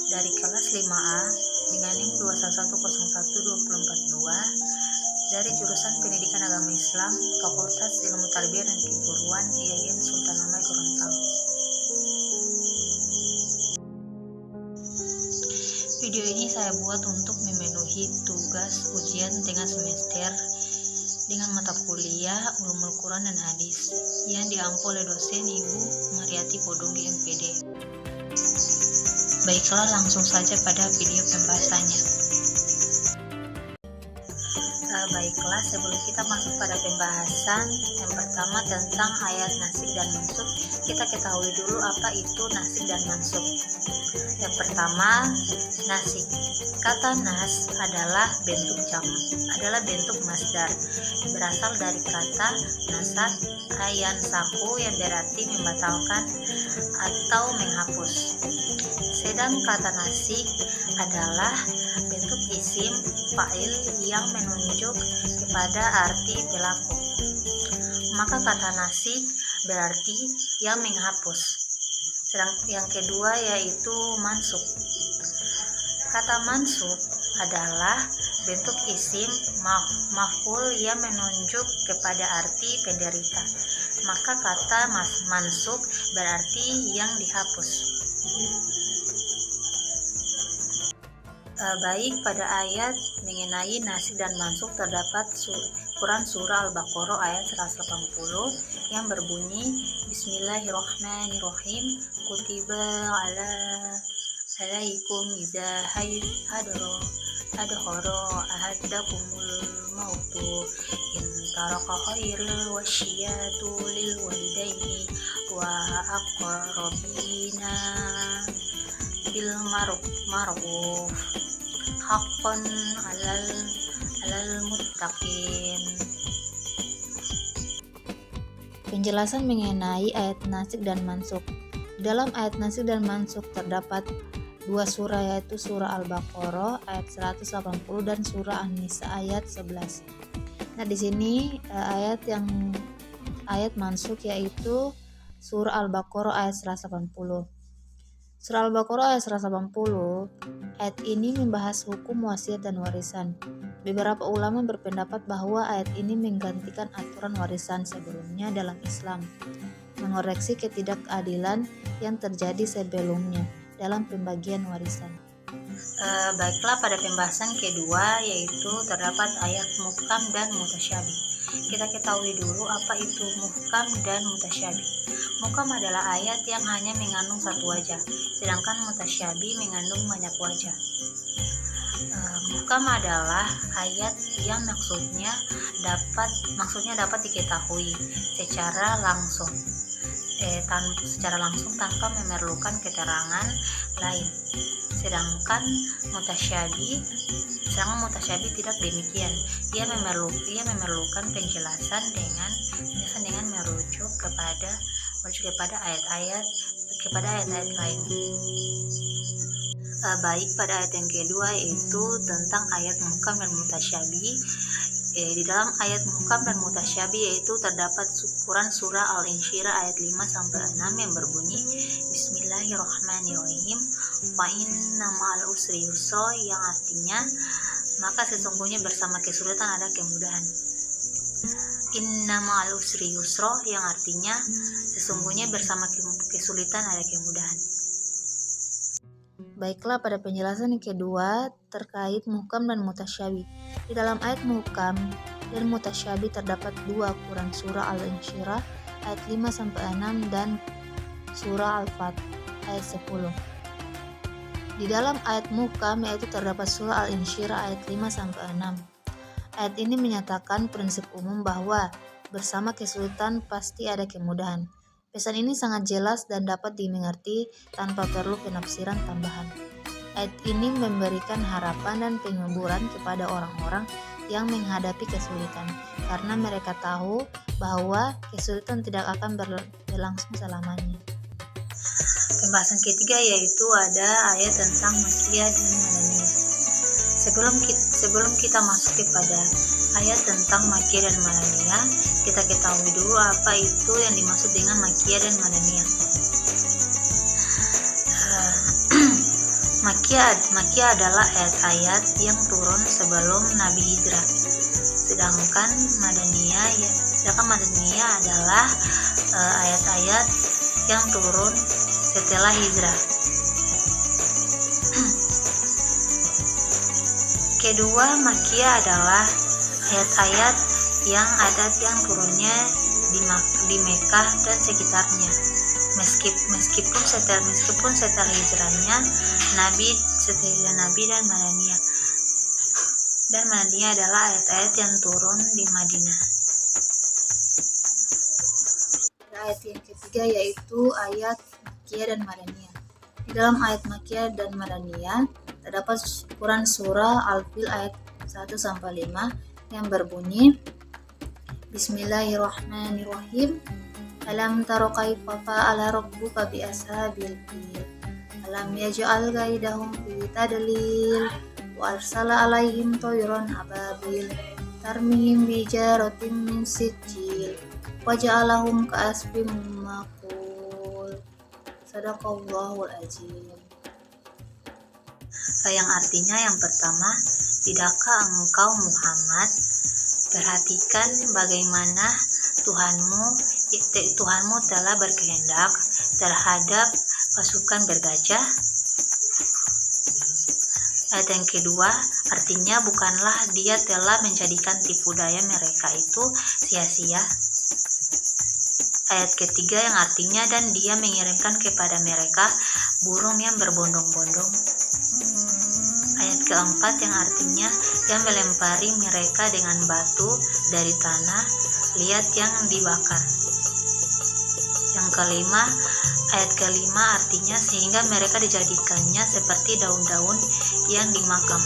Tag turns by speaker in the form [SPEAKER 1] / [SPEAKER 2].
[SPEAKER 1] dari kelas 5A dengan NIM 211010242 dari jurusan Pendidikan Agama Islam, Fakultas Ilmu Tarbiyah dan Keguruan IAIN Sultan Hamad Gorontalo. Video ini saya buat untuk memenuhi tugas ujian tengah semester dengan mata kuliah Ulumul Quran dan Hadis yang diampu oleh dosen Ibu Mariati Podonggi MPD. Baiklah, langsung saja pada video pembahasannya. Baiklah, sebelum kita masuk pada pembahasan yang pertama tentang ayat nasik dan mansukh, kita ketahui dulu apa itu nasik dan mansukh. Yang pertama, nasik. Kata nas adalah bentuk masdar, berasal dari kata nasakh ayan saku yang berarti membatalkan atau menghapus. Sedang kata nasik adalah bentuk isim fa'il yang menunjuk kepada arti pelaku. Maka kata nasik berarti yang menghapus. Sedang yang kedua yaitu mansukh. Kata mansukh adalah bentuk isim maf'ul yang menunjuk kepada arti penderita. Maka kata mansukh berarti yang dihapus. Baik, pada ayat mengenai nasik dan mansukh terdapat Quran surah Al-Baqarah ayat 180 yang berbunyi Bismillahirrahmanirrahim, kutiba alaikum idza hadara ahadakumul mautu in taraka khairil wasiyatu lil walidaini wa aqrabina bil ma'ruf haqqan 'alal muttaqin. Penjelasan mengenai ayat nasik dan mansukh. Dalam ayat nasik dan mansukh terdapat dua surah, yaitu surah Al-Baqarah ayat 180 dan surah An-Nisa ayat 11. Nah, di sini ayat mansukh yaitu surah Al-Baqarah ayat 180. Surah Al-Baqarah ayat 180, ayat ini membahas hukum wasiat dan warisan. Beberapa ulama berpendapat bahwa ayat ini menggantikan aturan warisan sebelumnya dalam Islam, mengoreksi ketidakadilan yang terjadi sebelumnya dalam pembagian warisan. Baiklah, pada pembahasan kedua yaitu terdapat ayat muhkam dan mutasyabih. Kita ketahui dulu apa itu muhkam dan mutasyabih. Muhkam adalah ayat yang hanya mengandung satu wajah, sedangkan mutasyabih mengandung banyak wajah. Muhkam adalah ayat yang maksudnya dapat diketahui secara langsung tanpa memerlukan keterangan lain. Sedangkan mutasyabih tidak demikian. Ia memerlukan penjelasan dengan merujuk kepada ayat-ayat lain. Baik, pada ayat yang kedua yaitu tentang ayat muhkam dan mutasyabih. Di dalam ayat muhkam dan mutasyabih yaitu terdapat Quran surah Al-Insyirah ayat 5-6 yang berbunyi Bismillahirrahmanirrahim, wa inna ma'al usri yusra, yang artinya maka sesungguhnya bersama kesulitan ada kemudahan. Inna ma'al usri yusra, yang artinya sesungguhnya bersama kesulitan ada kemudahan. Baiklah, pada penjelasan yang kedua terkait muhkam dan mutasyabih. Di dalam ayat muhkam dan mutasyabih terdapat dua Quran surah Al-Insyirah ayat 5-6 dan surah Al-Fat ayat 10. Di dalam ayat muhkam yaitu terdapat surah Al-Insyirah ayat 5-6. Ayat ini menyatakan prinsip umum bahwa bersama kesulitan pasti ada kemudahan. Pesan ini sangat jelas dan dapat dimengerti tanpa perlu penafsiran tambahan. Ayat ini memberikan harapan dan penghiburan kepada orang-orang yang menghadapi kesulitan, karena mereka tahu bahwa kesulitan tidak akan berlangsung selamanya. Pembahasan ketiga yaitu ada ayat tentang Makkiyah dan Madaniyah. Sebelum kita masuk kepada ayat tentang Makkiyah dan Madaniyah, kita ketahui dulu apa itu yang dimaksud dengan Makkiyah dan Madaniyah. Makkiyah adalah ayat-ayat yang turun sebelum Nabi hijrah. Sedangkan Madaniyah adalah ayat-ayat yang turun setelah hijrah. Kedua, Makkiyah adalah ayat-ayat yang turunnya di Mekah dan sekitarnya. Meskipun setelah hijrahnya Nabi dan Madaniyah. Dan Madaniyah adalah ayat-ayat yang turun di Madinah. Ayat yang ketiga yaitu ayat Makkiyah dan Madaniyah. Di dalam ayat Makkiyah dan Madaniyah terdapat ukuran surah Al-Fil ayat 1-5 yang berbunyi Bismillahirrahmanirrahim. Alam taro kaifa fa'ala rabbuka bi ashabil fil. Alam yaj'al kaidahum fi tadlil wa arsala alaihim tayran ababil tarmihim bi jaratin min sijil wa ja'alahum ka'asfin ma'kul. Sadaqallahul azim. Yang artinya yang pertama, tidakkah engkau Muhammad perhatikan bagaimana Tuhanmu telah berkehendak terhadap pasukan bergajah? Ayat yang kedua, artinya bukanlah Dia telah menjadikan tipu daya mereka itu sia-sia. Ayat ketiga yang artinya dan Dia mengirimkan kepada mereka burung yang berbondong-bondong. Ayat keempat yang artinya Dia melempari mereka dengan batu dari tanah liat yang dibakar. Yang kelima, ayat kelima artinya sehingga mereka dijadikannya seperti daun-daun yang dimakam.